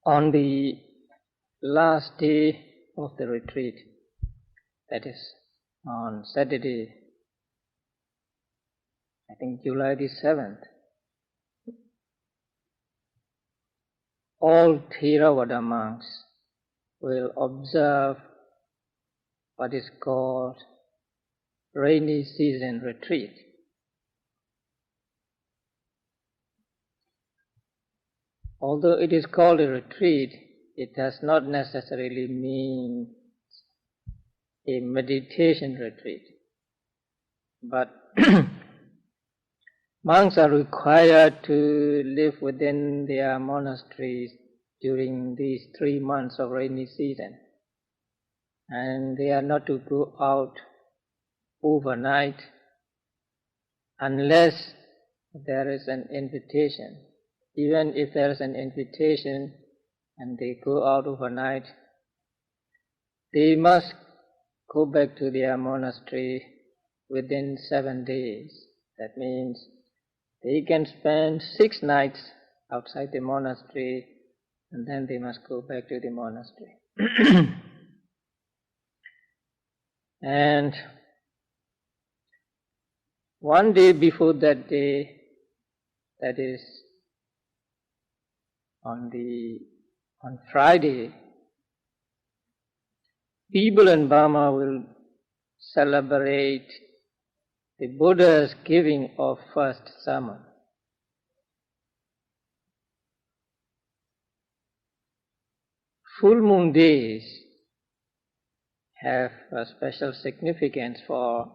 On the last day of the retreat, that is on Saturday, I think July the 7th, all Theravada monks will observe what is called rainy season retreat. Although it is called a retreat, it does not necessarily mean a meditation retreat. But monks are required to live within their monasteries during these 3 months of rainy season. And they are not to go out overnight unless there is an invitation. Even if there is an invitation and they go out overnight, they must go back to their monastery within 7 days. That means they can spend 6 nights outside the monastery and then they must go back to the monastery. And one day before that day, that is on Friday, people in Burma will celebrate the Buddha's giving of first sermon. Full moon days have a special significance for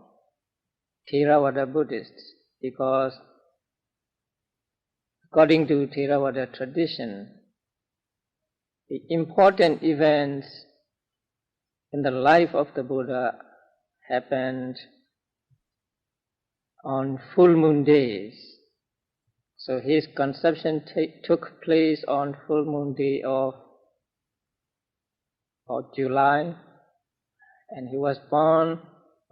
Theravada Buddhists because according to Theravada tradition, the important events in the life of the Buddha happened on full moon days. So his conception took place on full moon day of July, and he was born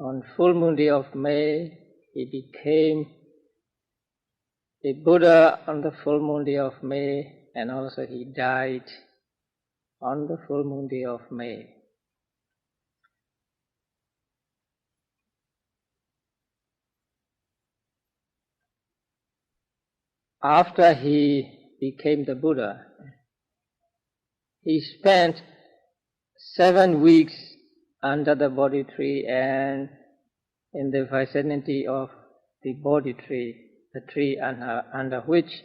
on full moon day of May. He became a Buddha on the full moon day of May, and also he died on the full moon day of May. After he became the Buddha, he spent 7 weeks under the Bodhi tree and in the vicinity of the Bodhi tree, the tree under which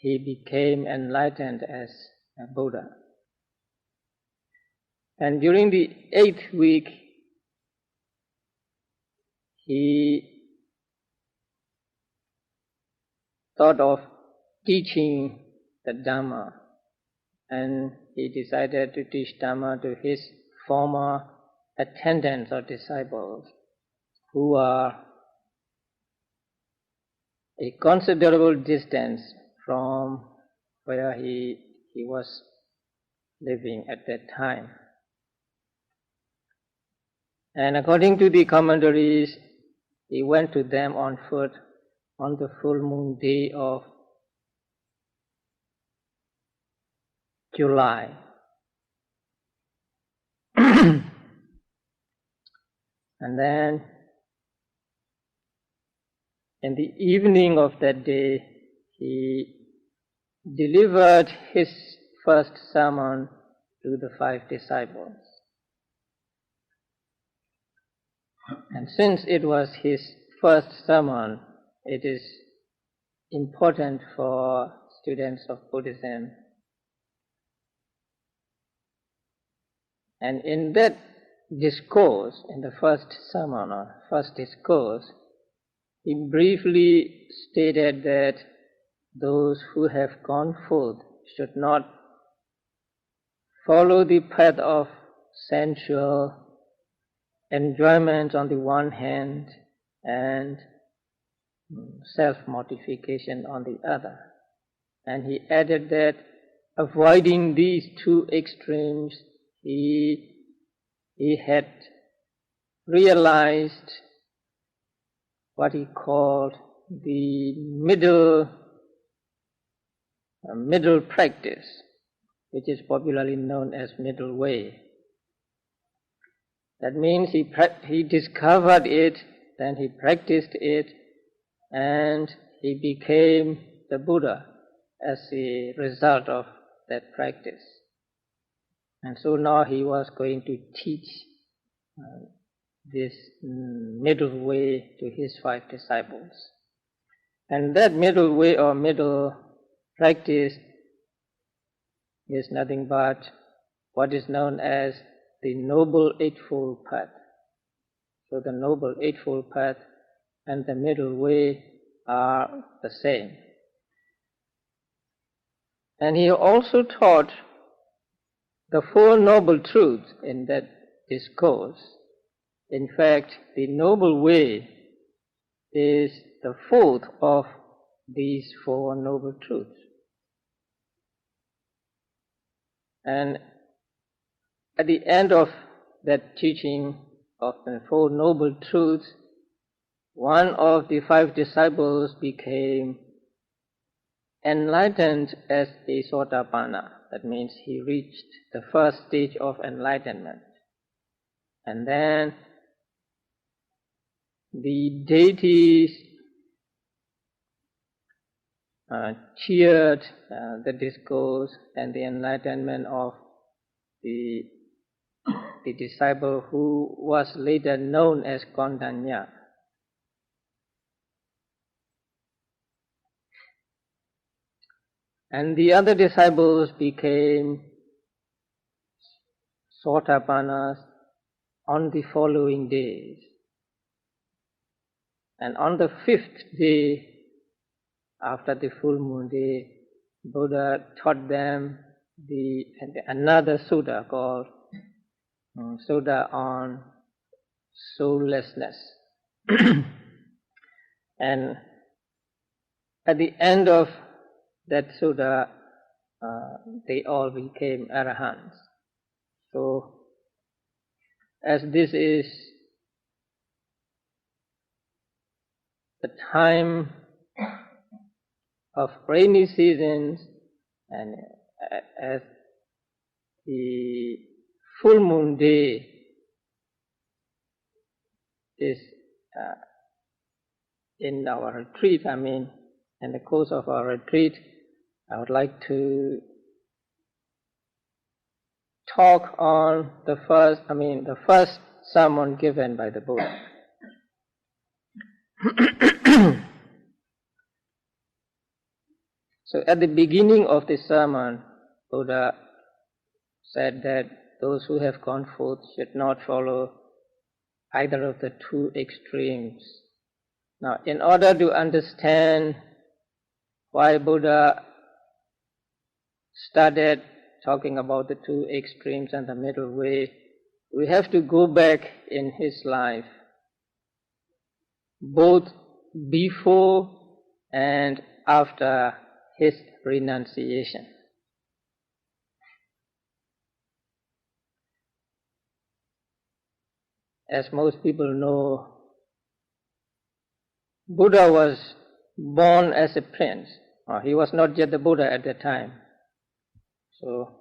he became enlightened as a Buddha. And during the 8th week, he thought of teaching the Dhamma, and he decided to teach Dhamma to his former attendants or disciples who are a considerable distance from where he was living at that time. And according to the commentaries, he went to them on foot on the full moon day of July. And then in the evening of that day, he delivered his first sermon to the 5 disciples. And since it was his first sermon, it is important for students of Buddhism. And in that discourse, in the first sermon or first discourse, he briefly stated that those who have gone forth should not follow the path of sensual enjoyment on the one hand and self-mortification on the other. And he added that avoiding these 2 extremes, he had realized what he called the middle practice. which is popularly known as middle way. That means he discovered it, then he practiced it, and he became the Buddha as a result of that practice. And so now he was going to teach this middle way to his 5 disciples. And that middle way or middle practice is nothing but what is known as the Noble Eightfold Path. So the Noble Eightfold Path and the middle way are the same. And he also taught the 4 noble truths in that discourse. In fact, the noble way is the 4th of these 4 noble truths. And at the end of that teaching of the 4 noble truths, one of the 5 disciples became enlightened as a Sotapanna. That means he reached the first stage of enlightenment. And then the deities cheered the discourse and the enlightenment of the disciple who was later known as Kondanya. And the other disciples became Sotapannas on the following days. And on the 5th day, after the full moon day, Buddha taught them another sutta called Sutta on Soullessness. And at the end of that sutta, they all became arahants. So, as this is the time of rainy seasons, and as the full moon day is in our retreat, in the course of our retreat, I would like to talk on the first sermon given by the Buddha. So at the beginning of the sermon, Buddha said that those who have gone forth should not follow either of the 2 extremes. Now, in order to understand why Buddha started talking about the 2 extremes and the middle way, we have to go back in his life, both before and after his renunciation. As most people know, Buddha was born as a prince. He was not yet the Buddha at that time. So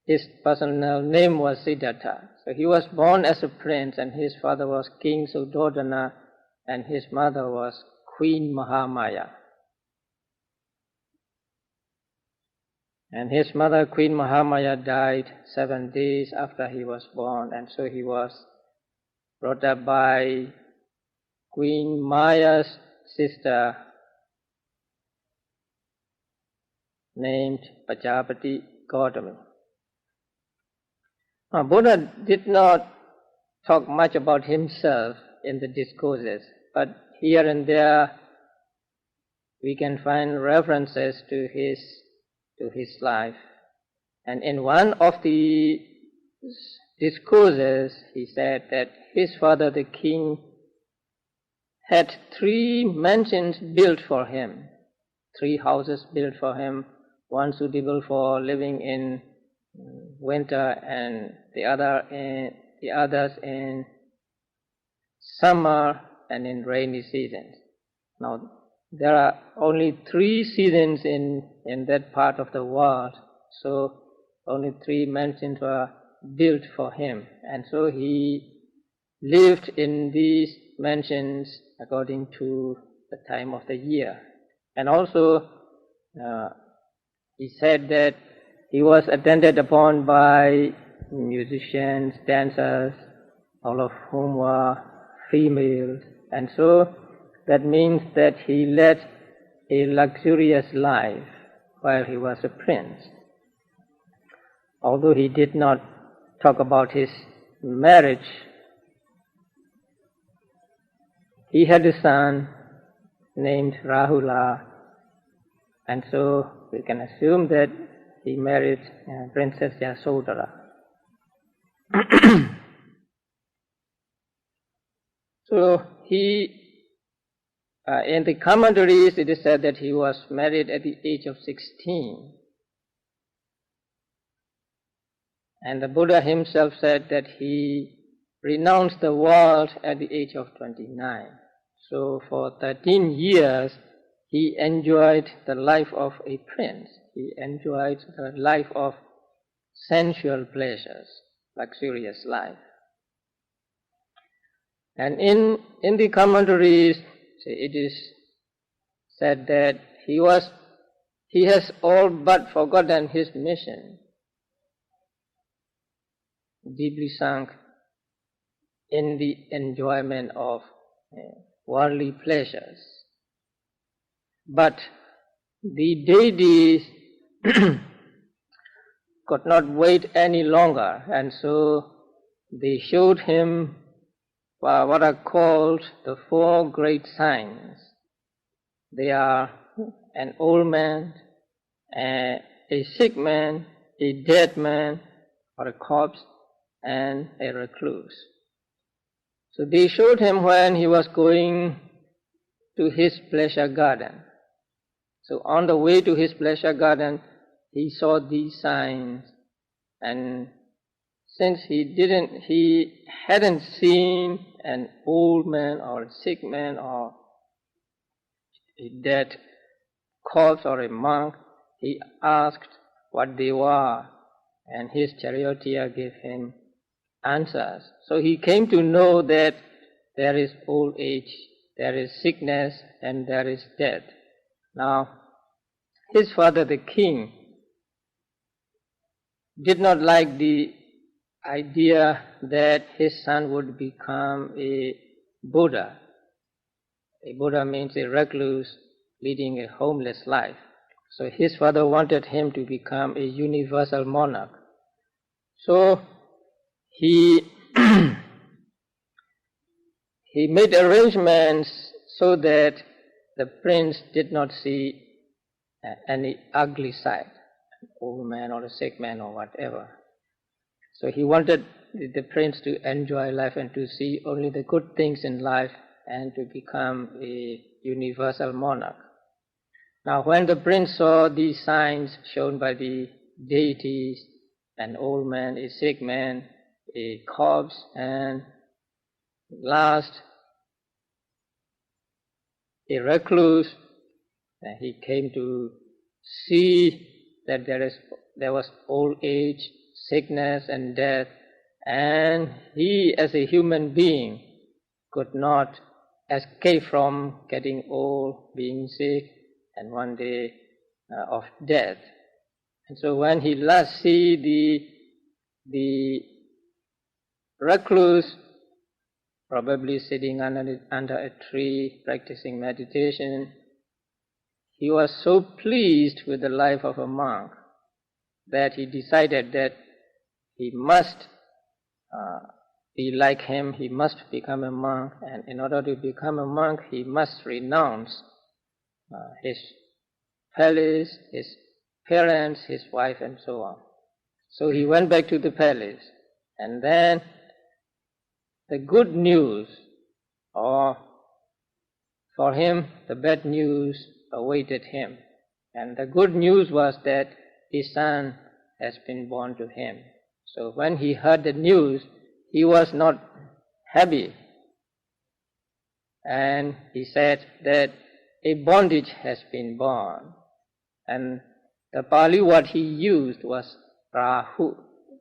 his personal name was Siddhartha. So he was born as a prince, and his father was King Suddhodana, and his mother was Queen Mahamaya. And his mother, Queen Mahamaya, died 7 days after he was born, and so he was brought up by Queen Maya's sister named Pajapati Gautami. Now, Buddha did not talk much about himself in the discourses, but here and there we can find references to his life. And in one of the discourses, he said that his father, the king, had 3 mansions built for him, 3 houses built for him, one suitable for living in winter and the others in summer and in rainy seasons. Now, there are only 3 seasons in that part of the world, So only 3 mansions were built for him. And so he lived in these mansions according to the time of the year. And also he said that he was attended upon by musicians, dancers, all of whom were females. And so that means that he led a luxurious life while he was a prince. Although he did not talk about his marriage, he had a son named Rahula, and so we can assume that he married Princess Yasodhara. So he, in the commentaries, it is said that he was married at the age of 16. And the Buddha himself said that he renounced the world at the age of 29. So for 13 years, he enjoyed the life of a prince. He enjoyed the life of sensual pleasures, luxurious life. And in the commentaries, it is said that he has all but forgotten his mission, deeply sunk in the enjoyment of worldly pleasures. But the deities could not wait any longer, and so they showed him what are called the 4 great signs. They are an old man, a sick man, a dead man, or a corpse, and a recluse. So they showed him when he was going to his pleasure garden. So on the way to his pleasure garden, he saw these signs, and since he hadn't seen an old man or a sick man or a dead corpse or a monk, he asked what they were, and his charioteer gave him answers. So he came to know that there is old age, there is sickness, and there is death. Now, his father, the king, did not like the idea that his son would become a Buddha. A Buddha means a recluse leading a homeless life. So his father wanted him to become a universal monarch. So he he made arrangements so that the prince did not see any ugly sight, an old man or a sick man or whatever. So he wanted the prince to enjoy life and to see only the good things in life and to become a universal monarch. Now when the prince saw these signs shown by the deities, an old man, a sick man, a corpse, and last a recluse, he came to see that there was old age, sickness and death, and he as a human being could not escape from getting old, being sick, and one day of death. And so when he last see the recluse, probably sitting under a tree practicing meditation, he was so pleased with the life of a monk that he decided that he must be like him, he must become a monk, and in order to become a monk, he must renounce his palace, his parents, his wife, and so on. So he went back to the palace, and then the good news, or for him, the bad news awaited him. And the good news was that his son has been born to him. So when he heard the news, he was not happy. And he said that a bondage has been born. And The Pali word he used was Rahu.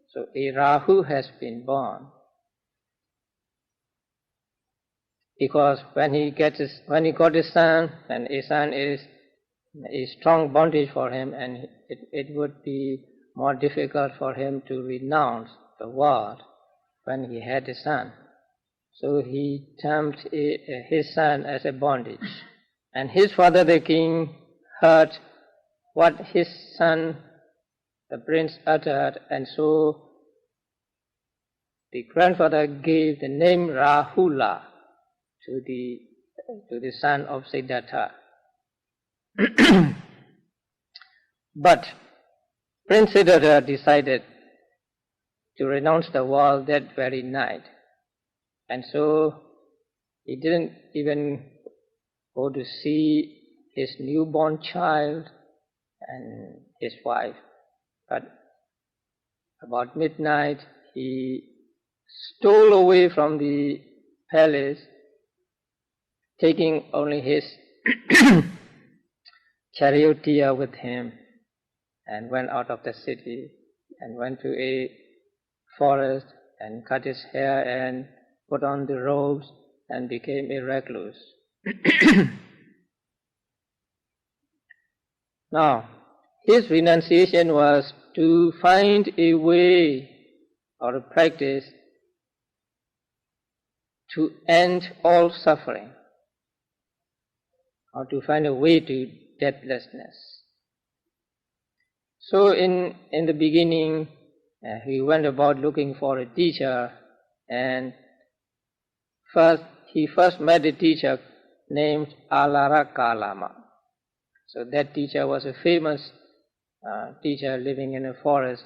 So a Rahu has been born. Because when he got his son, and a son is a strong bondage for him, and it would be more difficult for him to renounce the world when he had a son. So he termed his son as a bondage. And his father, the king, heard what his son, the prince, uttered, and so the grandfather gave the name Rahula to the son of Siddhartha. But Prince Siddhartha decided to renounce the world that very night. And so he didn't even go to see his newborn child and his wife. But about midnight, he stole away from the palace, taking only his charioteer with him, and went out of the city and went to a forest and cut his hair and put on the robes and became a recluse. Now, his renunciation was to find a way or a practice to end all suffering, or to find a way to deathlessness. So in the beginning, he went about looking for a teacher, and he first met a teacher named Alaraka Lama. So that teacher was a famous teacher living in a forest,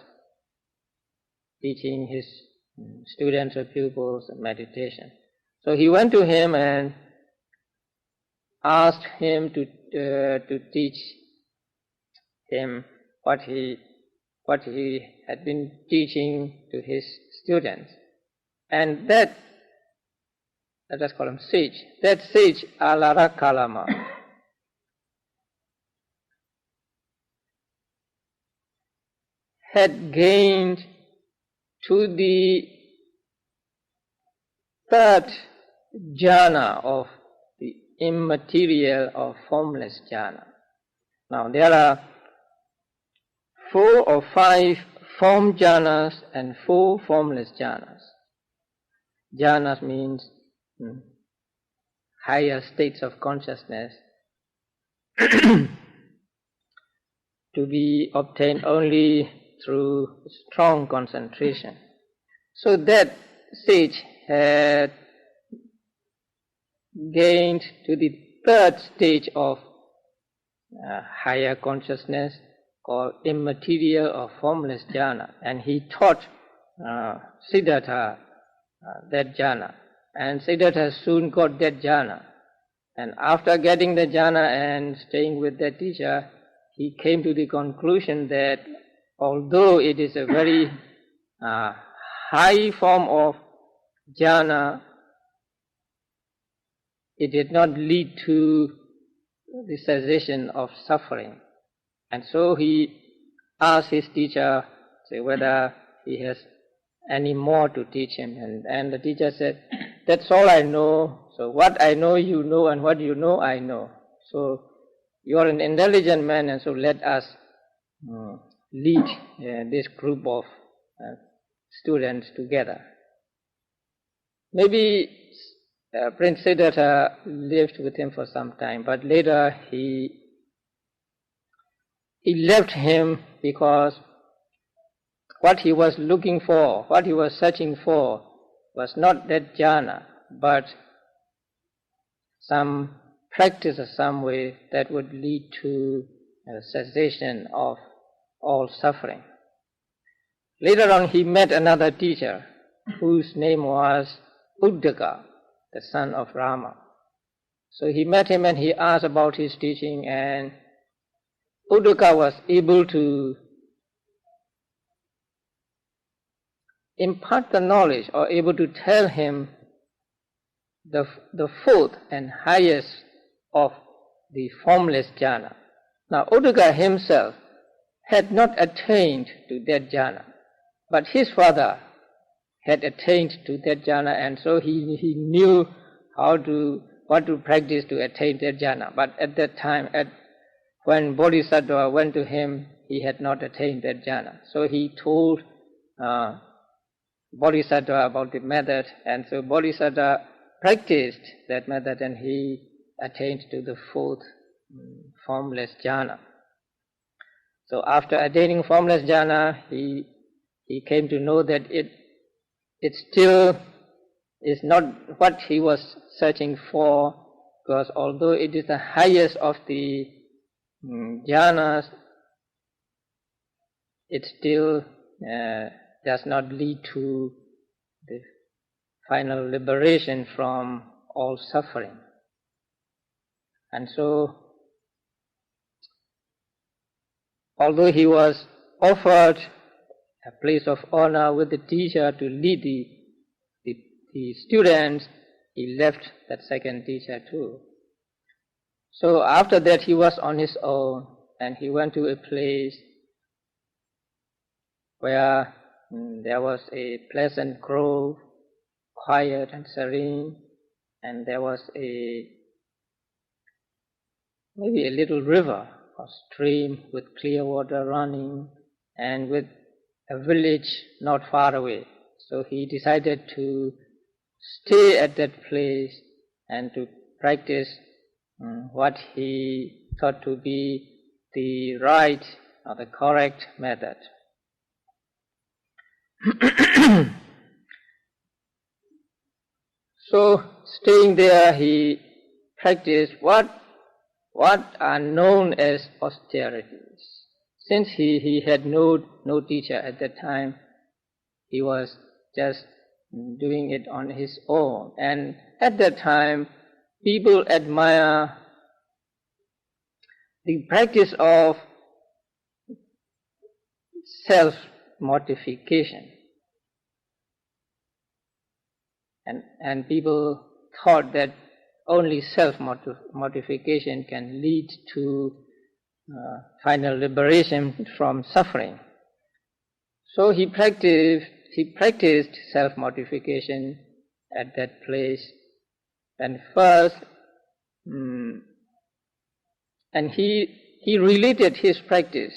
teaching his students or pupils meditation. So he went to him and asked him to teach him what he had been teaching to his students. And that, let us call him sage, that sage Alaraka Lama had gained to the third jhana of the immaterial or formless jhana. Now there are 4 or 5 form jhanas and 4 formless jhanas. Jhanas means higher states of consciousness to be obtained only through strong concentration. So that sage had gained to the third stage of higher consciousness called immaterial or formless jhana, and he taught Siddhartha that jhana, and Siddhartha soon got that jhana. And after getting the jhana and staying with that teacher, he came to the conclusion that although it is a very high form of jhana, it did not lead to the cessation of suffering. And so he asked his teacher whether he has any more to teach him. And the teacher said, that's all I know. So what I know you know, and what you know I know. So you are an intelligent man, and so let us lead this group of students together. Maybe Prince Siddhartha lived with him for some time, but later he left him because what he was looking for, what he was searching for, was not that jhana, but some practice or some way that would lead to cessation of all suffering. Later on he met another teacher whose name was Uddaka, the son of Rama. So he met him and he asked about his teaching, and Uddaka was able to impart the knowledge, or able to tell him the 4th and highest of the formless jhana. Now Uddaka himself had not attained to that jhana. But his father had attained to that jhana, and so he knew what to practice to attain that jhana. But at that time, when Bodhisattva went to him, he had not attained that jhana. So he told Bodhisattva about the method, and so Bodhisattva practiced that method, and he attained to the fourth formless jhana. So after attaining formless jhana, he came to know that it still is not what he was searching for, because although it is the highest of the jhanas, it still does not lead to the final liberation from all suffering. And so, although he was offered a place of honor with the teacher to lead the students, he left that second teacher too. So after that he was on his own, and he went to a place where there was a pleasant grove, quiet and serene, and there was maybe a little river or stream with clear water running, and with a village not far away. So he decided to stay at that place and to practice what he thought to be the right or the correct method. So staying there, he practiced what are known as austerities. Since he had no teacher at that time, he was just doing it on his own. And at that time, people admire the practice of self-mortification. And people thought that only self-mortification can lead to final liberation from suffering. So he practiced self-mortification at that place. And first, and he related his practice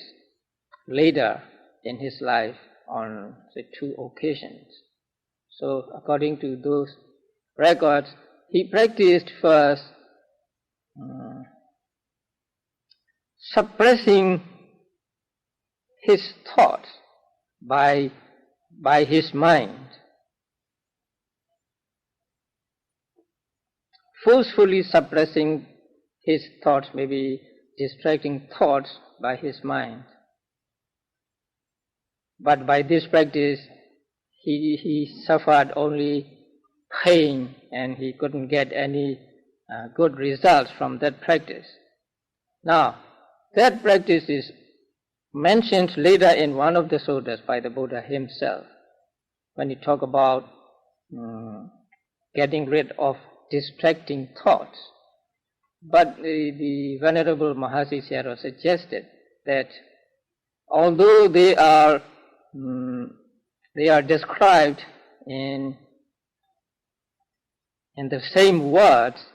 later in his life on, say, 2 occasions. So according to those records, he practiced first suppressing his thoughts by his mind, forcefully suppressing his thoughts, maybe distracting thoughts by his mind. But by this practice, he suffered only pain, and he couldn't get any good results from that practice. Now, that practice is mentioned later in one of the sutras by the Buddha himself, when he talked about getting rid of distracting thoughts. But the Venerable Mahasi Sayadaw suggested that although they are described in the same words,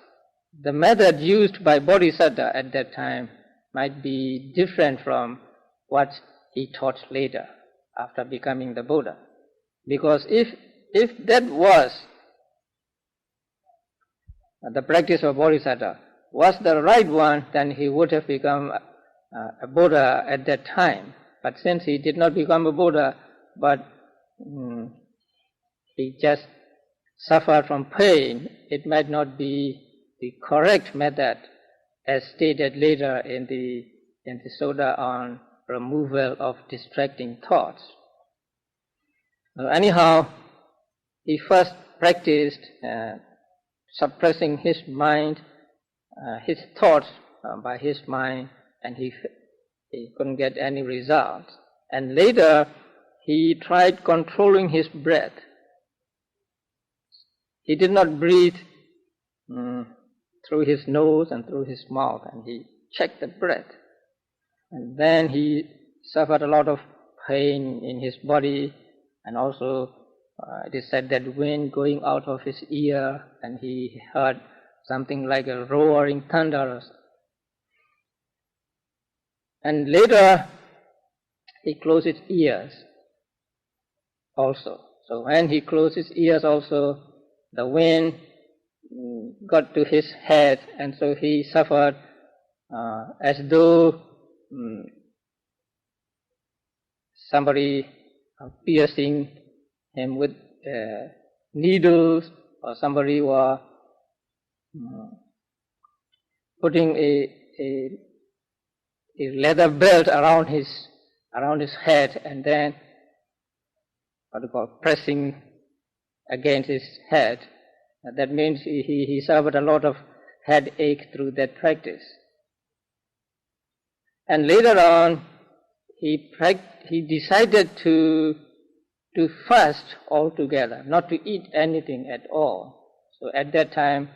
the method used by Bodhisattva at that time might be different from what he taught later after becoming the Buddha. Because if that was the practice of Bodhisattva was the right one, then he would have become a Buddha at that time. But since he did not become a Buddha, but he just suffered from pain, it might not be the correct method as stated later in the sutta on removal of distracting thoughts. Anyhow, he first practiced suppressing his mind, his thoughts by his mind, and he couldn't get any results. And later, he tried controlling his breath. He did not breathe through his nose and through his mouth, and he checked the breath. And then he suffered a lot of pain in his body, and also it is said that wind going out of his ear, and he heard something like a roaring thunder. And later he closed his ears also. So when he closed his ears also, the wind got to his head, and so he suffered as though somebody piercing him with needles, or somebody were putting a leather belt around his head, and then pressing against his head. That means he suffered a lot of headache through that practice. And later on, he decided to fast altogether, not to eat anything at all. So at that time,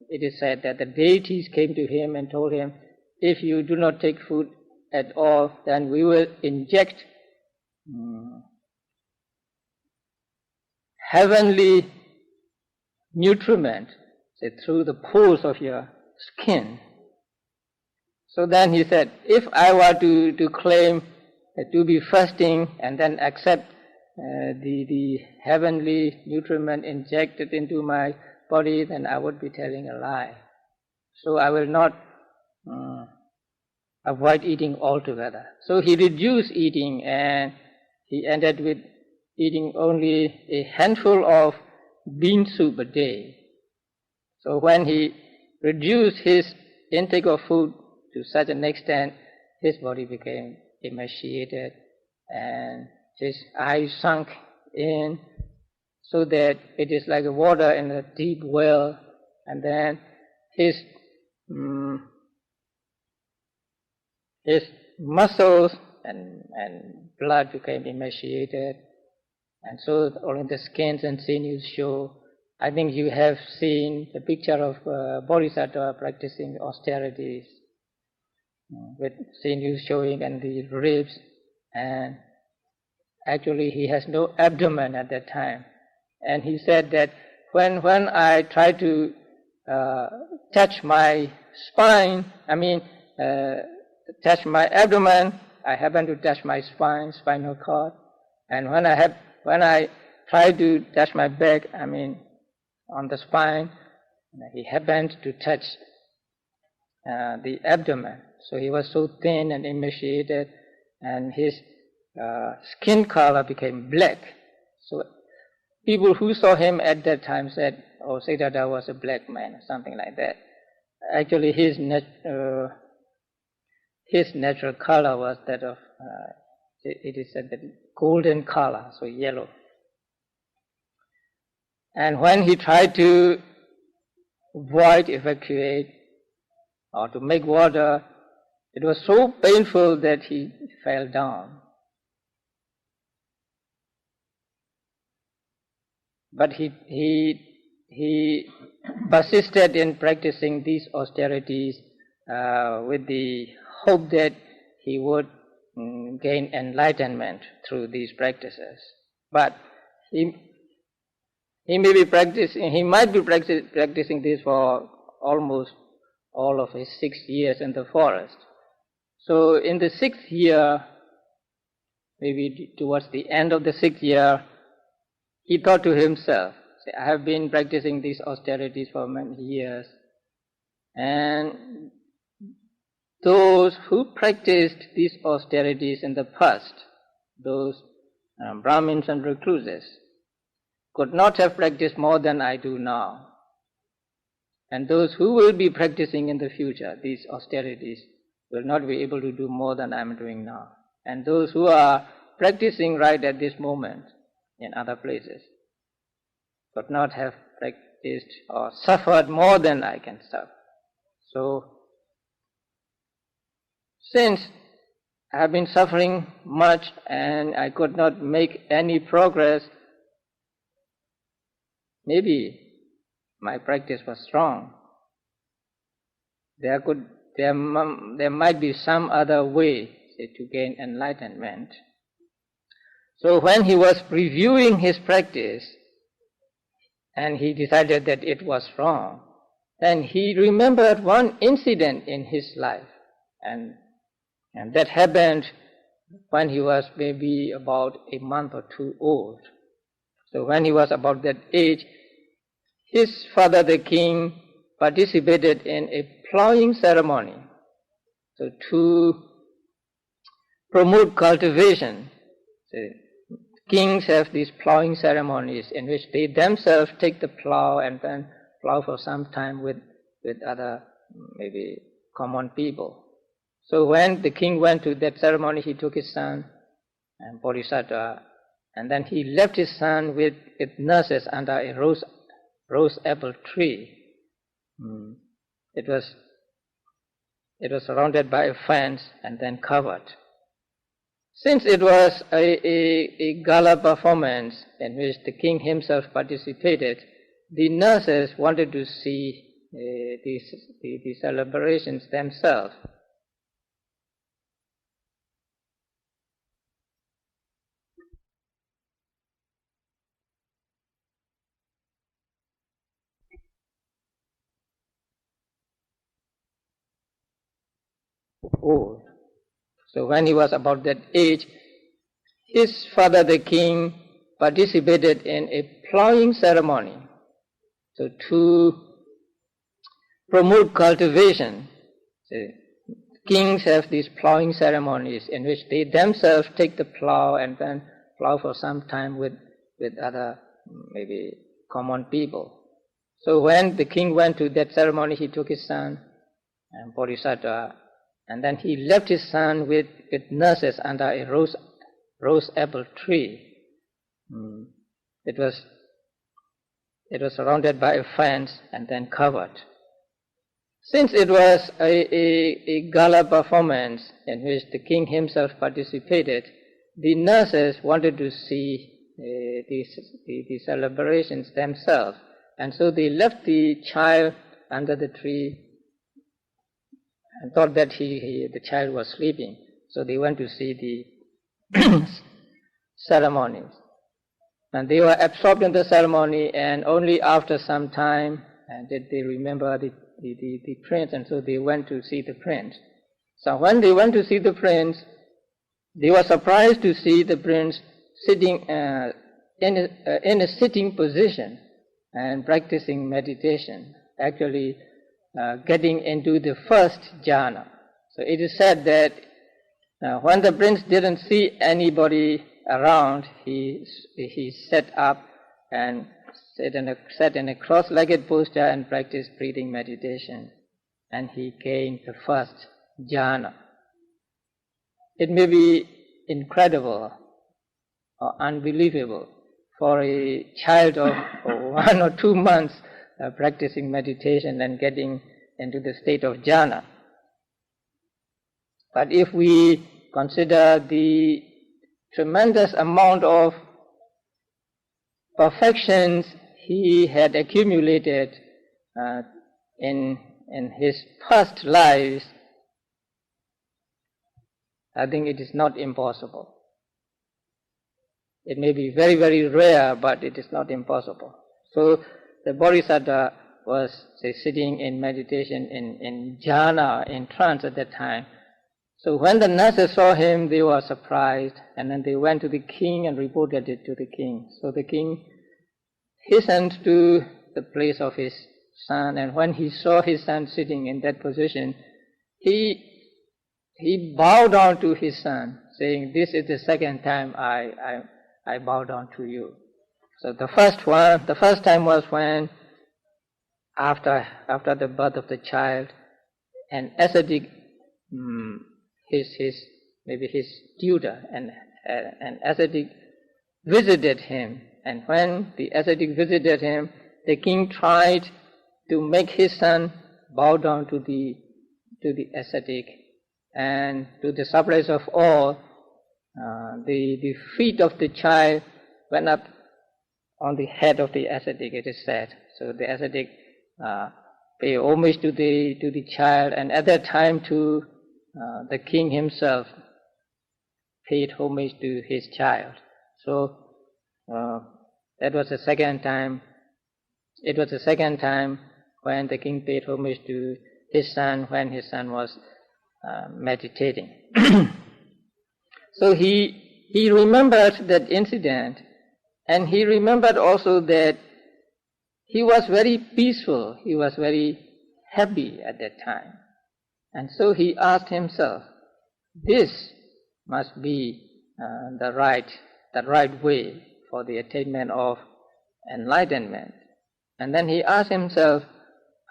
it is said that the deities came to him and told him, if you do not take food at all, then we will inject heavenly nutriment, say, through the pores of your skin. So then he said, if I were to claim to be fasting and then accept the heavenly nutriment injected into my body, then I would be telling a lie. So I will not avoid eating altogether. So he reduced eating, and he ended with eating only a handful of bean soup a day. So when he reduced his intake of food to such an extent, his body became emaciated and his eyes sunk in, so that it is like water in a deep well, and then his muscles and blood became emaciated, and so only the skins and sinews show. I think you have seen the picture of Bodhisattva practicing austerities with sinews showing and the ribs, and actually he has no abdomen at that time. And he said that when I try to touch my spine, touch my abdomen, I happen to touch my spinal cord, and when I try to touch my back, on the spine, he happened to touch the abdomen. So he was so thin and emaciated, and his skin color became black. So people who saw him at that time said, "Oh, Sayadaw was a black man," or something like that. Actually, his natural color was that of, it is said that golden color, so yellow. And when he tried to evacuate, or to make water, it was so painful that he fell down. But he persisted in practicing these austerities with the hope that he would gain enlightenment through these practices. But he might be practicing this for almost all of his 6 years in the forest. So in the 6th year, maybe towards the end of the 6th year, he thought to himself, I have been practicing these austerities for many years, and those who practiced these austerities in the past, those Brahmins and recluses, could not have practiced more than I do now. And those who will be practicing in the future these austerities will not be able to do more than I am doing now. And those who are practicing right at this moment in other places could not have practiced or suffered more than I can suffer. So, since I have been suffering much and I could not make any progress, maybe my practice was strong. There might be some other way, to gain enlightenment. So when he was reviewing his practice and he decided that it was wrong, then he remembered one incident in his life, and that happened when he was maybe about a month or two old. So when he was about that age, his father, the king, participated in a plowing ceremony. So to promote cultivation, so kings have these plowing ceremonies in which they themselves take the plow and then plow for some time with other maybe common people. So when the king went to that ceremony, he took his son and Bodhisattva, and then he left his son with nurses under a rose apple tree. It was surrounded by a fence and then covered. Since it was a gala performance in which the king himself participated, the nurses wanted to see the celebrations themselves. Old. So when he was about that age, his father, the king, participated in a plowing ceremony. So to promote cultivation, so kings have these plowing ceremonies in which they themselves take the plow and then plow for some time with other maybe common people. So when the king went to that ceremony, he took his son and Bodhisattva, and then he left his son with nurses under a rose apple tree. It was surrounded by a fence and then covered. Since it was a gala performance in which the king himself participated, the nurses wanted to see the celebrations themselves, and so they left the child under the tree and thought that the child was sleeping. So they went to see the ceremonies. And they were absorbed in the ceremony, and only after some time did they remember the prince, and so they went to see the prince. So when they went to see the prince, they were surprised to see the prince sitting in a sitting position and practicing meditation, actually getting into the first jhana. So it is said that when the prince didn't see anybody around, he sat up and sat in a cross-legged posture and practiced breathing meditation, and he gained the first jhana. It may be incredible or unbelievable for a child of 1 or 2 months practicing meditation and getting into the state of jhana. But if we consider the tremendous amount of perfections he had accumulated in his past lives, I think it is not impossible. It may be very, very rare, but it is not impossible. So the Bodhisattva was, say, sitting in meditation in jhana, in trance at that time. So when the nurses saw him, they were surprised, and then they went to the king and reported it to the king. So the king hastened to the place of his son, and when he saw his son sitting in that position, he bowed down to his son, saying, "This is the second time I bow down to you." So the first time was when, after the birth of the child, an ascetic, his tutor, an ascetic visited him, and when the ascetic visited him, the king tried to make his son bow down to the ascetic, and to the surprise of all, the feet of the child went up on the head of the ascetic, it is said. So the ascetic paid homage to the child, and at that time too, the king himself paid homage to his child. So that was the second time. It was the second time when the king paid homage to his son when his son was meditating. So he remembered that incident, and he remembered also that he was very peaceful, he was very happy at that time. And so he asked himself, this must be the right way for the attainment of enlightenment. And then he asked himself,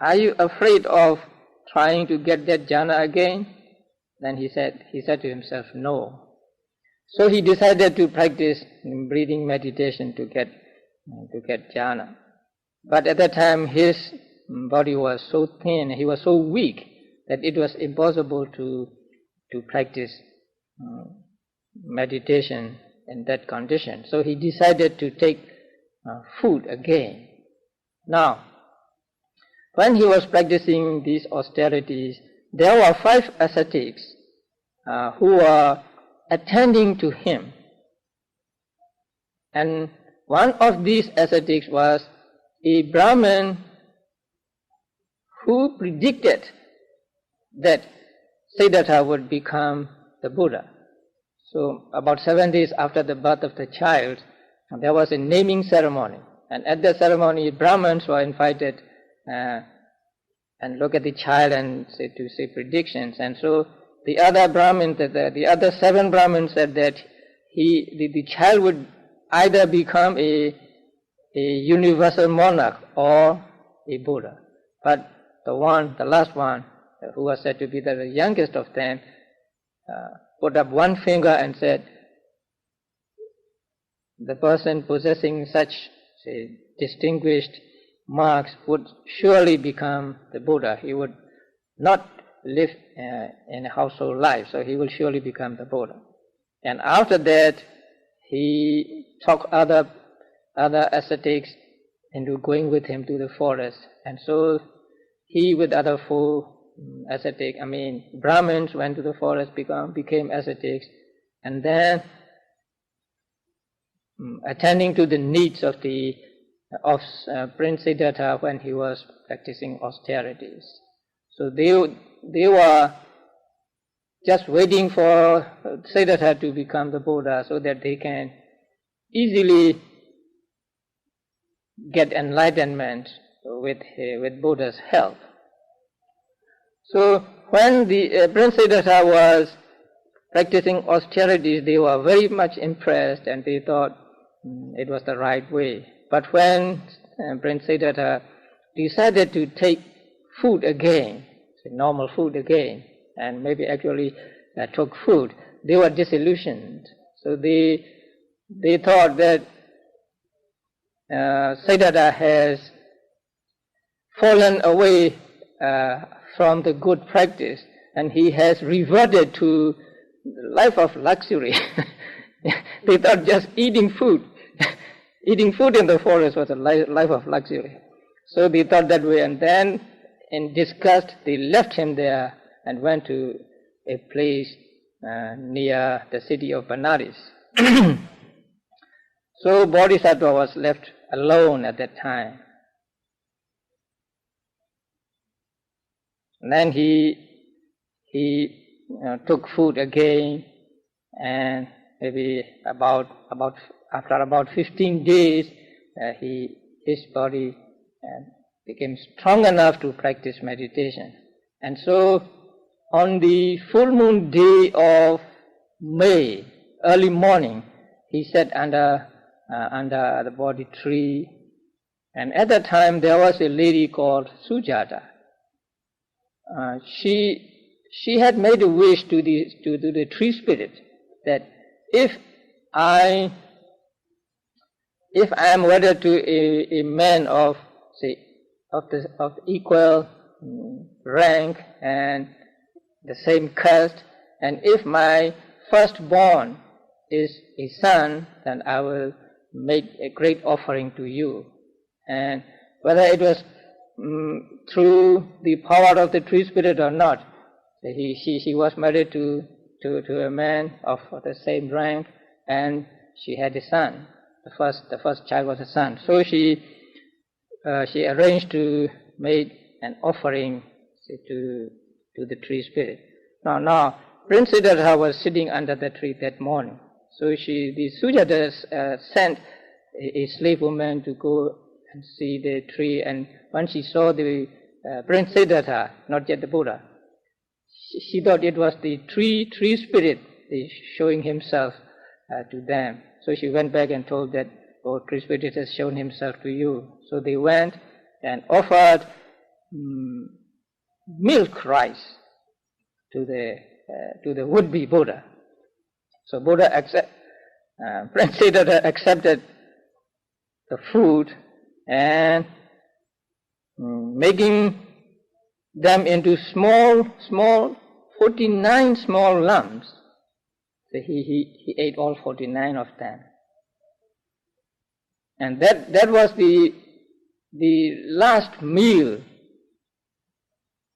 are you afraid of trying to get that jhana again? Then he said to himself, no. So he decided to practice breathing meditation to get jhana. But at that time his body was so thin, he was so weak that it was impossible to practice meditation in that condition. So he decided to take food again. Now, when he was practicing these austerities, there were 5 ascetics who were attending to him. And one of these ascetics was a Brahmin who predicted that Sayadaw would become the Buddha. So about 7 days after the birth of the child, there was a naming ceremony. And at the ceremony, Brahmins were invited and look at the child and say predictions. And so the other Brahmins, the other 7 Brahmins said that the child would either become a universal monarch or a Buddha. But the last one, who was said to be the youngest of them, put up one finger and said, the person possessing such distinguished marks would surely become the Buddha. He would not live in a household life, so he will surely become the Buddha. And after that, he talked other ascetics into going with him to the forest. And so he with other 4 Brahmins went to the forest, became ascetics, and then attending to the needs of Prince Siddhartha when he was practicing austerities. So they were just waiting for Siddhartha to become the Buddha so that they can easily get enlightenment with Buddha's help. So when the Prince Siddhartha was practicing austerities, they were very much impressed and they thought it was the right way. But when Prince Sayadaw decided to take food again, normal food again, and maybe actually took food, they were disillusioned. So they thought that Sayadaw has fallen away from the good practice and he has reverted to life of luxury. They thought just eating food in the forest was a life of luxury. So they thought that way, and then in disgust they left him there and went to a place near the city of Benares. So Bodhisattva was left alone at that time. And then he took food again, and maybe after about 15 days, his body became strong enough to practice meditation. And so on the full moon day of May, early morning, he sat under the Bodhi tree. And at that time there was a lady called Sujata. She had made a wish to the tree spirit that if I am wedded to a man of equal rank and the same caste, and if my firstborn is a son, then I will make a great offering to you. And whether it was through the power of the tree spirit or not, she was married to to a man of the same rank, and she had a son. The first child was a son. So she arranged to make an offering to the tree spirit. Now Prince Siddhartha was sitting under the tree that morning. So the Sujata sent a slave woman to go and see the tree, and when she saw the Prince Siddhartha, not yet the Buddha, she thought it was the tree spirit showing himself to them. So she went back and told that, "Oh, tree spirit has shown himself to you." So they went and offered milk rice to the would-be Buddha. So Prince Siddhartha accepted the food and making them into small 49 small lumps. So he ate all 49 of them. And that was the last meal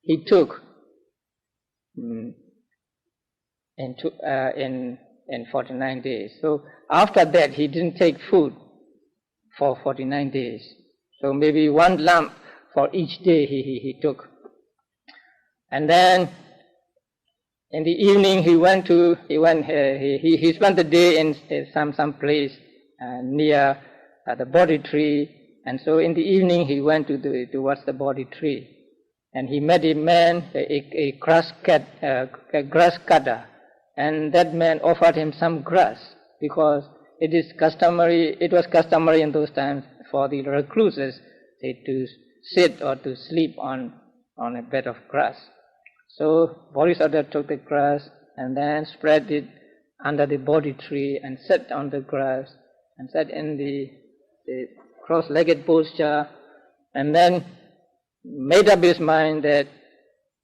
he took in 49 days. So after that he didn't take food for 49 days. So maybe one lump for each day he took. And then in the evening he spent the day in some place near the Bodhi tree. And so in the evening he went towards the Bodhi tree, and he met a man, a grass cutter, and that man offered him some grass, because it was customary in those times for the recluses to sit or to sleep on a bed of grass. So Bodhisattva took the grass and then spread it under the Bodhi tree and sat on the grass and sat in the cross-legged posture, and then made up his mind that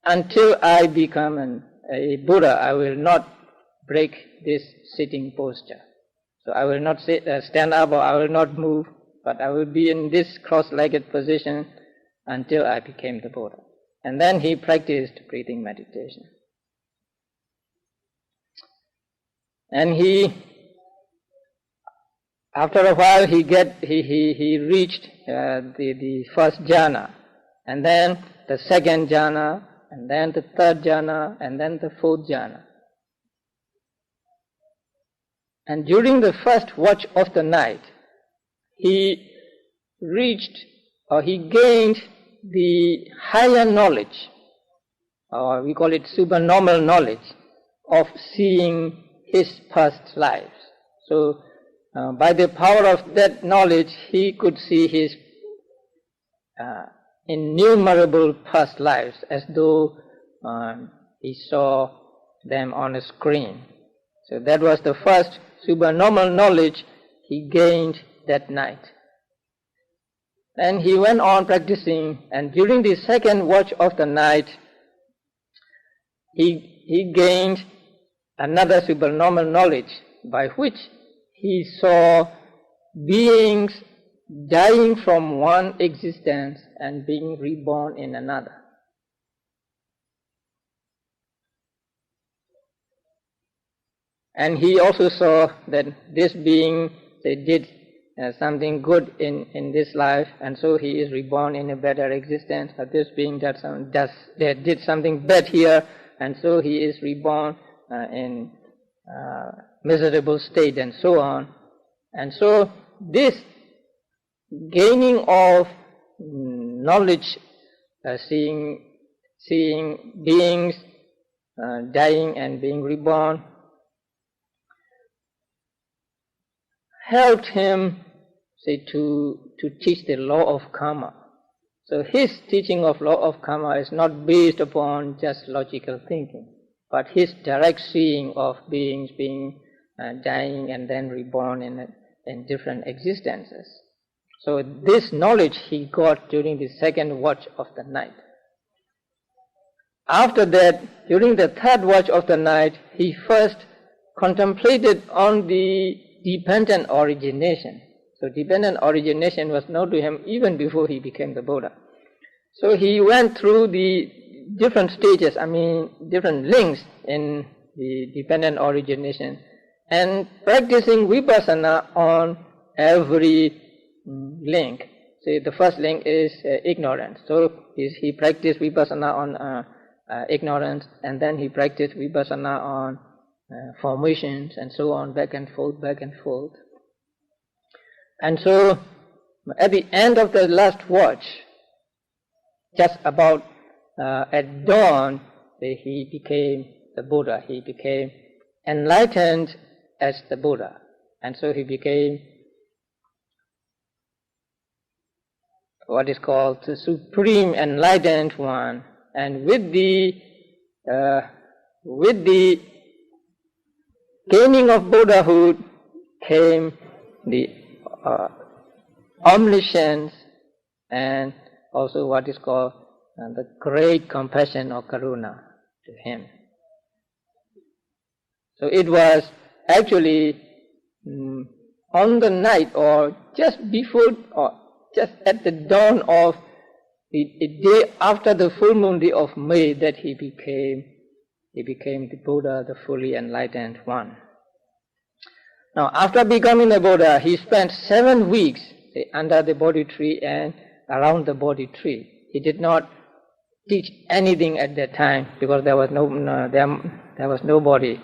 until I become a Buddha, I will not break this sitting posture. So I will not stand up, or I will not move, but I will be in this cross-legged position until I became the Buddha. And then he practiced breathing meditation. And after a while he reached the first jhana, and then the second jhana, and then the third jhana, and then the fourth jhana. And during the first watch of the night, he gained the higher knowledge, or we call it supernormal knowledge, of seeing his past lives. So by the power of that knowledge, he could see his innumerable past lives as though he saw them on a screen. So that was the first supernormal knowledge he gained that night. And he went on practicing, and during the second watch of the night, he gained another supernormal knowledge by which he saw beings dying from one existence and being reborn in another. And he also saw that this being, they did something good in this life, and so he is reborn in a better existence. Or this being that did something bad here, and so he is reborn in miserable state, and so on. And so this gaining of knowledge, seeing beings dying and being reborn, helped him, to teach the law of karma. So his teaching of law of karma is not based upon just logical thinking, but his direct seeing of beings being dying and then reborn in different existences. So this knowledge he got during the second watch of the night. After that, during the third watch of the night, he first contemplated on the dependent origination. So dependent origination was known to him even before he became the Buddha. So he went through the different stages, different links in the dependent origination, and practicing vipassana on every link. So the first link is ignorance. So he practiced vipassana on ignorance, and then he practiced vipassana on formations, and so on, back and forth, back and forth. And so at the end of the last watch, just about at dawn, he became the Buddha. He became enlightened as the Buddha. And so he became what is called the Supreme Enlightened One. And with the gaining of Buddhahood came the omniscience and also what is called the great compassion or karuna to him. So it was actually on the night or just before or just at the dawn of the day after the full moon day of May that he became the Buddha, the fully enlightened one. Now, after becoming the Buddha, he spent 7 weeks under the Bodhi tree and around the Bodhi tree. He did not teach anything at that time because there was nobody.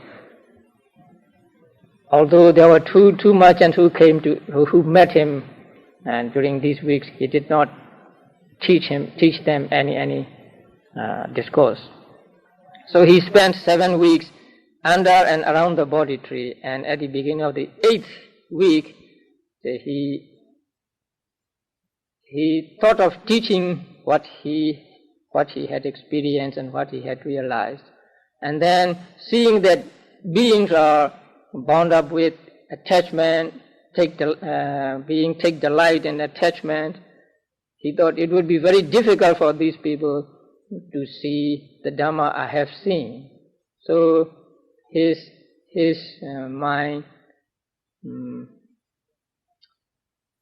Although there were two merchants who met him, and during these weeks he did not teach them any discourse. So he spent 7 weeks under and around the Bodhi tree, and at the beginning of the 8th week, he thought of teaching what he had experienced and what he had realized. And then, seeing that beings are bound up with attachment, take delight in attachment, he thought it would be very difficult for these people to see the Dhamma I have seen. So his mind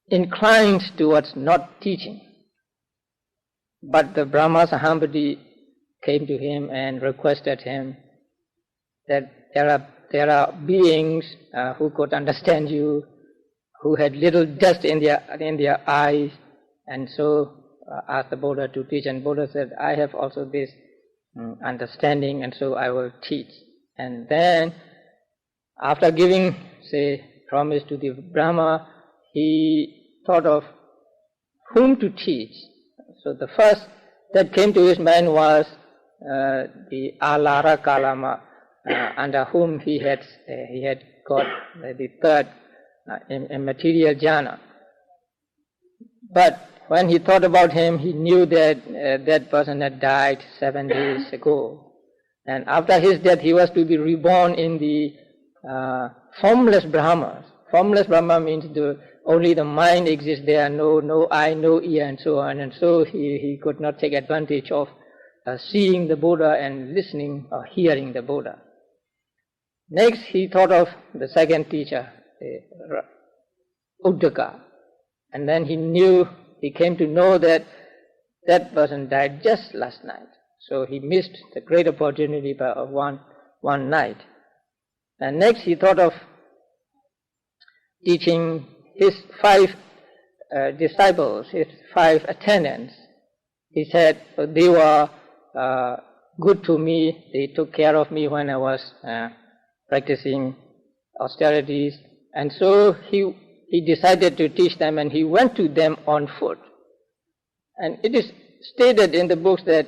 inclined towards not teaching. But the Brahma Sahampati came to him and requested him that there are beings who could understand you, who had little dust in their eyes, and so asked the Buddha to teach. And Buddha said, I have also this understanding, and so I will teach. And then, after giving, promise to the Brahma, he thought of whom to teach. So the first that came to his mind was the Alara Kalama, under whom he had got the third immaterial jhana. But when he thought about him, he knew that that person had died 7 days ago. And after his death, he was to be reborn in the formless Brahmas. Formless Brahma means only the mind exists there, no eye, no ear, and so on. And so he could not take advantage of seeing the Buddha and listening or hearing the Buddha. Next, he thought of the second teacher, Uddaka. And then he came to know that that person died just last night. So he missed the great opportunity by one night. And next, he thought of teaching his 5 disciples, his 5 attendants. He said they were good to me, they took care of me when I was practicing austerities. And so he decided to teach them, and he went to them on foot. And it is stated in the books that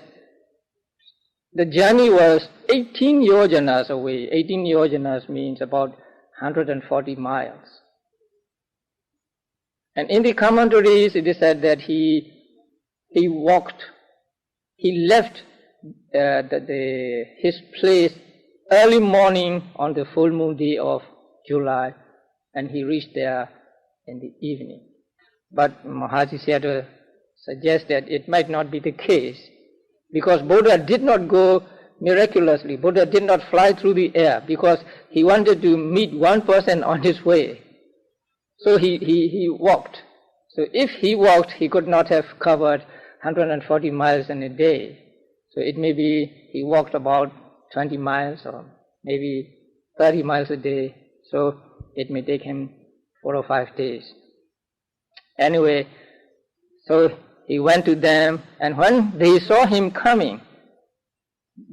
the journey was 18 yojanas away. 18 yojanas means about 140 miles. And in the commentaries, it is said that he left his place early morning on the full moon day of July, and he reached there in the evening. But Mahasi Sayadaw suggests that it might not be the case, because Buddha did not go miraculously. Buddha did not fly through the air, because he wanted to meet one person on his way. So he walked. So if he walked, he could not have covered 140 miles in a day. So it may be he walked about 20 miles or maybe 30 miles a day, so it may take him 4 or 5 days. Anyway, so he went to them, and when they saw him coming,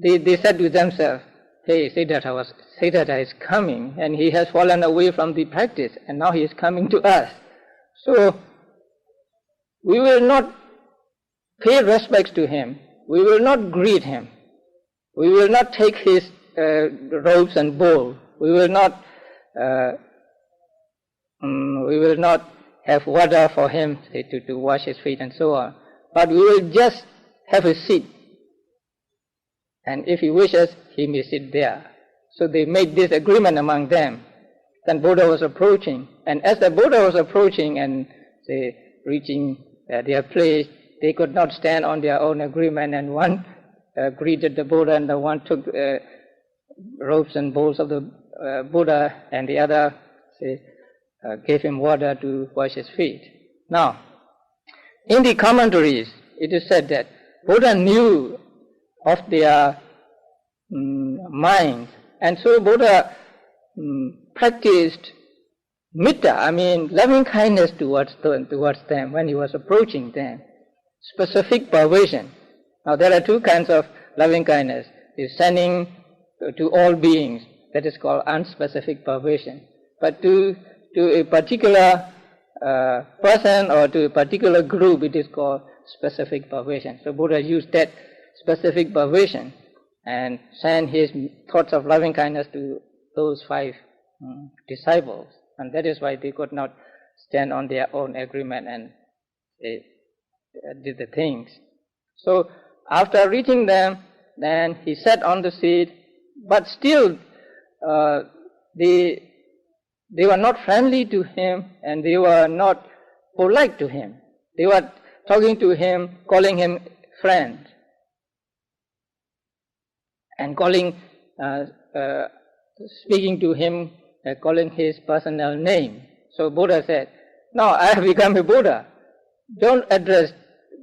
they said to themselves, hey, Sayadaw is coming, and he has fallen away from the practice, and now he is coming to us. So we will not pay respects to him. We will not greet him. We will not take his robes and bowl. We will not have water for him to wash his feet and so on. But we will just have a seat. And if he wishes, he may sit there. So they made this agreement among them. Then Buddha was approaching. And as the Buddha was approaching and reaching their place, they could not stand on their own agreement. And one greeted the Buddha, and the one took robes and bowls of the Buddha, and the other gave him water to wash his feet. Now, in the commentaries, it is said that Buddha knew of their minds, and so Buddha practiced metta, loving kindness towards them when he was approaching them. Specific pervasion. Now there are two kinds of loving kindness. Descending to all beings, that is called unspecific pervasion. But to a particular person or to a particular group, it is called specific pervasion. So Buddha used that specific pervasion and sent his thoughts of loving kindness to those 5 disciples. And that is why they could not stand on their own agreement and they did the things. So after reaching them, then he sat on the seat, but still they were not friendly to him and they were not polite to him. They were talking to him, calling him friend, and speaking to him, calling his personal name. So Buddha said, "Now I have become a Buddha. Don't address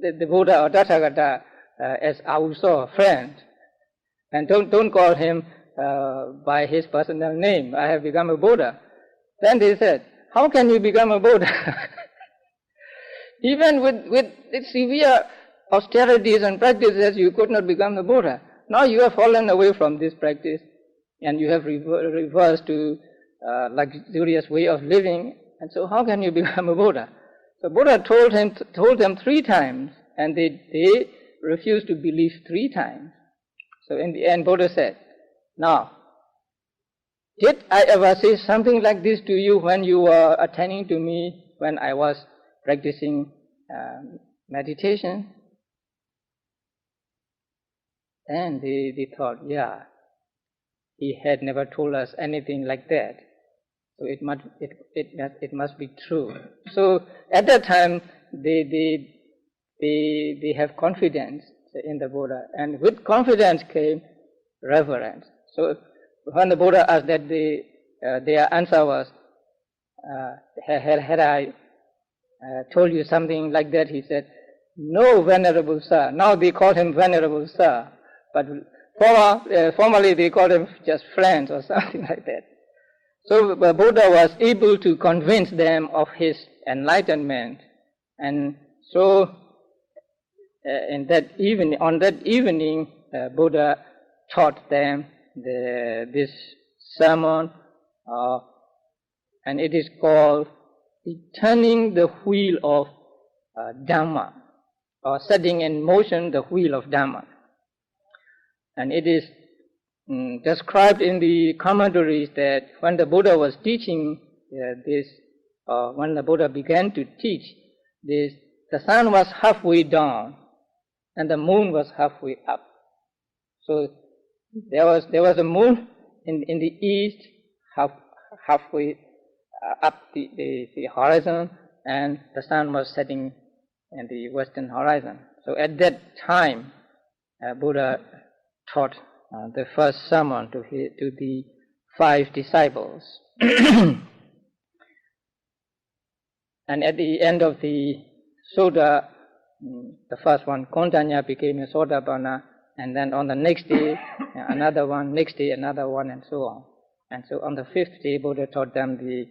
the Buddha or Tathagata as Auso, friend, and don't call him by his personal name. I have become a Buddha." Then they said, "How can you become a Buddha? Even with severe austerities and practices, you could not become a Buddha. Now you have fallen away from this practice, and you have reversed to luxurious way of living. And so, how can you become a Buddha?" So Buddha told them 3 times, and they refused to believe 3 times. So in the end, Buddha said, "Now, did I ever say something like this to you when you were attending to me when I was practicing meditation?" And they thought, yeah, he had never told us anything like that. So it must be true. So at that time, they have confidence in the Buddha, and with confidence came reverence. So when the Buddha asked that, their answer was, had I told you something like that? He said, "No, Venerable Sir." Now they call him Venerable Sir, but formerly they called him just friends or something like that. So the Buddha was able to convince them of his enlightenment, and so on that evening, Buddha taught them this sermon, and it is called "Turning the Wheel of Dhamma," or setting in motion the wheel of Dhamma. And it is described in the commentaries that when the Buddha was teaching when the Buddha began to teach this, the sun was halfway down and the moon was halfway up. So there was a moon in the east, halfway up the horizon, and the sun was setting in the western horizon. So at that time, Buddha taught the first sermon to the 5 disciples. And at the end of the Sutta, the first one, Kontanya, became a Sotapanna, and then on the next day another one, next day another one, and so on. And so on the fifth day, Buddha taught them the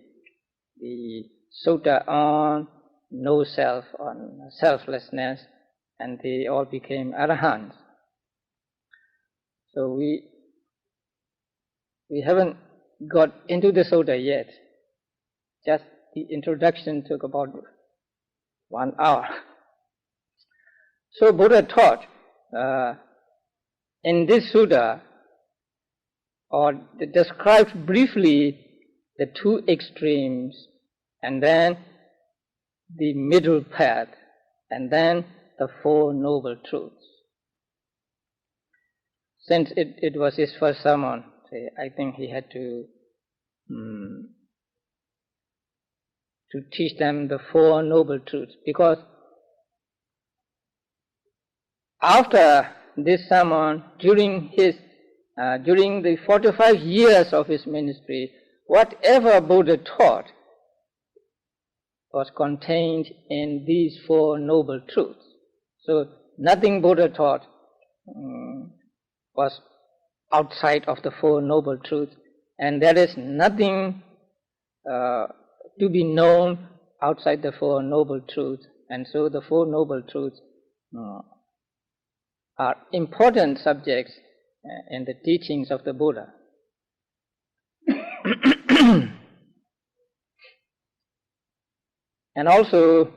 sutta on no self, on selflessness, and they all became arahants. So we haven't got into the sutta yet. Just the introduction took about 1 hour. So Buddha taught in this sutta, or describes briefly the two extremes, and then the middle path, and then the Four Noble Truths. Since it was his first sermon, I think he had to teach them the Four Noble Truths, because after this sermon, during the 45 years of his ministry, whatever Buddha taught was contained in these Four Noble Truths. So nothing Buddha taught was outside of the Four Noble Truths, and there is nothing to be known outside the Four Noble Truths. And so the Four Noble Truths are important subjects in the teachings of the Buddha. And also,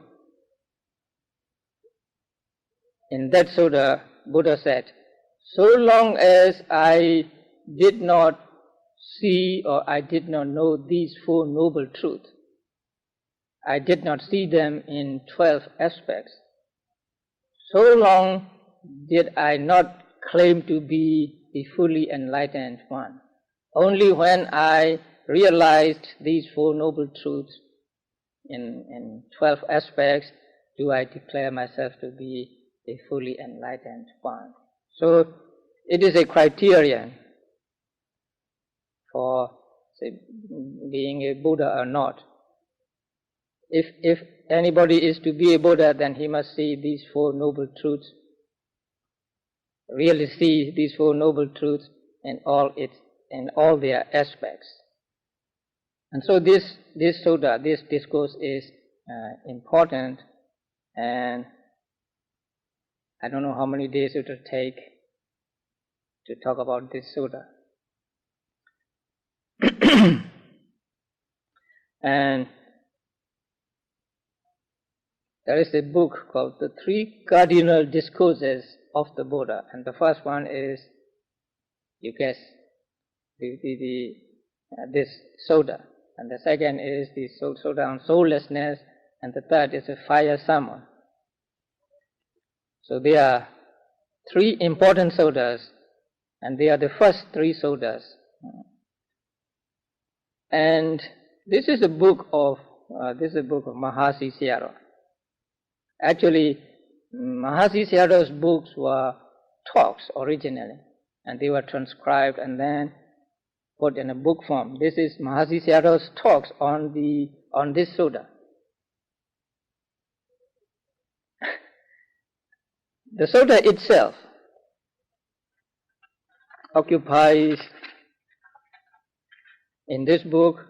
in that sutta, Buddha said, so long as I did not see or I did not know these Four Noble Truths, I did not see them in 12 aspects, so long did I not claim to be the fully enlightened one. Only when I realized these Four Noble Truths in 12 aspects do I declare myself to be a fully enlightened one. So it is a criterion for, say, being a Buddha or not. If anybody is to be a Buddha, then he must see these Four Noble Truths, really see these Four Noble Truths in all their aspects. And so this sutta, this discourse is important, and I don't know how many days it will take to talk about this sutta. And there is a book called The Three Cardinal Discourses of the Buddha, and the first one is, you guess, this sutta, and the second is the sutta on soullessness, and the third is a fire sermon. So there are three important suttas, and they are the first three suttas. And this is a book of Mahasi Sayadaw. Actually, Mahasi Sayadaw's books were talks originally, and they were transcribed and then put in a book form. This is Mahasi Sayadaw's talks on this sutta. The sutta itself occupies, in this book,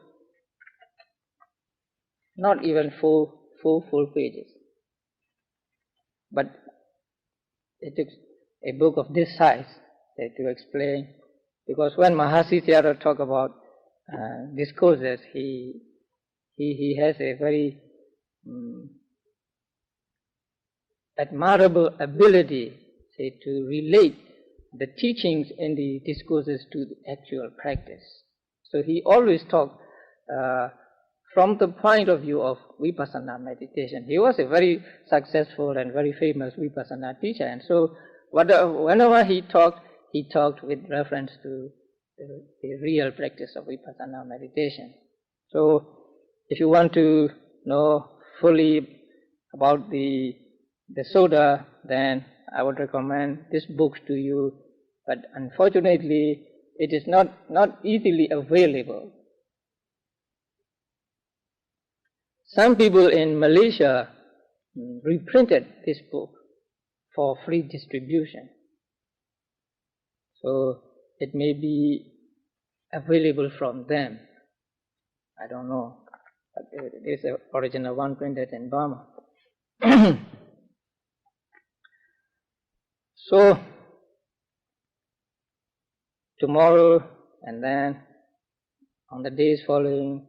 not even four full pages. But it took a book of this size to explain, because when Mahasi Sayadaw talk about discourses, he has a very admirable ability, to relate the teachings in the discourses to the actual practice. So he always talked from the point of view of vipassana meditation. He was a very successful and very famous vipassana teacher, and so whenever he talked with reference to the real practice of vipassana meditation. So if you want to know fully about the sutta, then I would recommend this book to you, but unfortunately it is not easily available. Some people in Malaysia reprinted this book for free distribution. So it may be available from them. I don't know. But it is the original one printed in Burma. So tomorrow and then on the days following,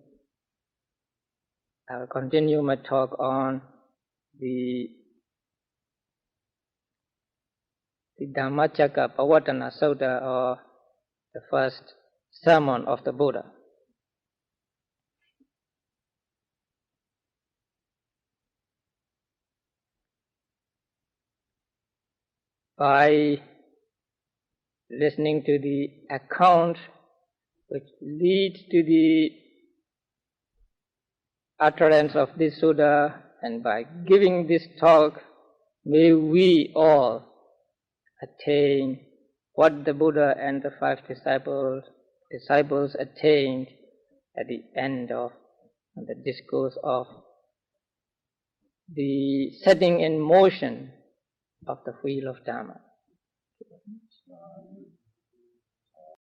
I will continue my talk on the Dhammacakka Pavattana Sutta, or the first sermon of the Buddha. By listening to the account which leads to the utterance of this Sutta, and by giving this talk, may we all attain what the Buddha and the 5 disciples attained at the end of the discourse of the setting in motion of the wheel of Dharma.